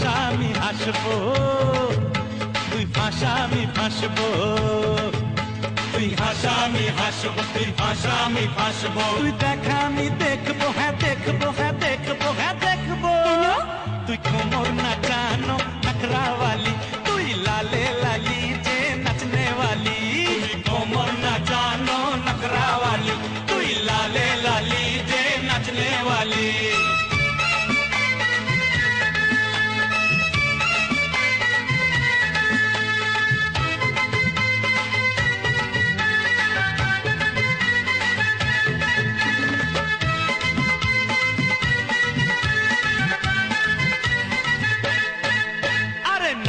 হাসা আমি হাসবো, তুই ভাষা আমি ভাসবো। তুই হাসা আমি হাসবো, তুই ভাষা আমি ভাসবো। তুই দেখা আমি দেখবো, হ্যাঁ দেখবো, হ্যাঁ দেখবো, হ্যাঁ দেখবো। তুই কোমর নাচানো নখরাওয়ালি, তুই লালে লালি যে নাচনে वाली। তুই কোমর নাচানো নখরাওয়ালি, তুই লালে লালি যে নাচনে वाली।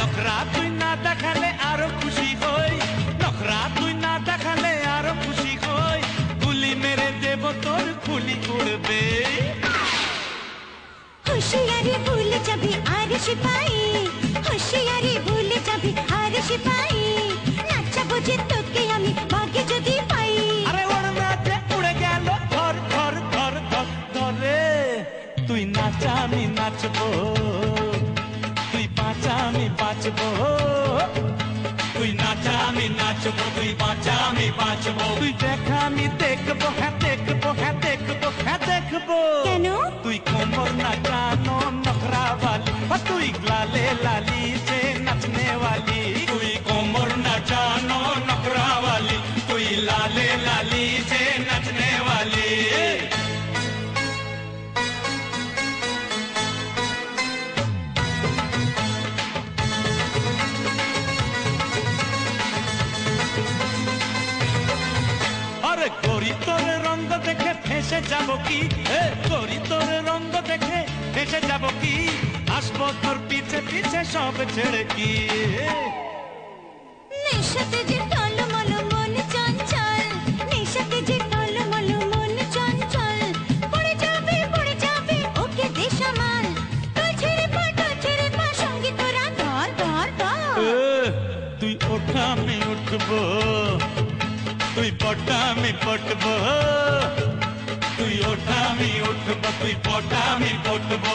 নখরা তুই না দেখালে আরো খুশি হই, নখরা তুই না দেখালে আরো খুশি হই। গুলি মেরে দেব তোর খুলি উড়বে। হুঁশিয়ারি ভুলে যাবি আর সিপাহি, হুঁশিয়ারি ভুলে যাবি আর সিপাহি। নাচাবো যে তোকে আমি বাগে যদি পাই। আরে ওর নাচে উড়ে গেল ধর ধর ধর ধর ধরে। তুই নাচা আমি নাচবো, তুই বাঁচা আমি বাঁচবো। তুই নাচা আমি নাচবো, তুই বাঁচা আমি বাঁচবো। তুই দেখা আমি দেখবো, হ্যাঁ দেখবো, হ্যাঁ দেখবো, হ্যাঁ দেখবো। কেন? তুই কোমর নাচানো নখরা वाली, তুই লালে লালি যে নাচনে वाली। তুই কোমর নাচানো নখরা वाली, তুই লালে লালি যে নাচনে वाली। আরে গোরি তোর রঙ দেখে ফেসে যাব কি, গোরি তোর রঙ দেখে ফেসে যাব কি। আসবো তোর পিছে পিছে সব ছেড়ে কি। নেশাতে যে টলমল মন চঞ্চল, নেশাতে যে টলমল মন চঞ্চল। পড়ে যাবে ওকে দে সামাল। তুই ছেড়ে পা সঙ্গে তোরা ধর ধর ধর। তুই ওঠা আমি উঠবো, তুই পটা আমি পটবো। তুই ওঠা আমি উঠবো, তুই পটা আমি পটবো।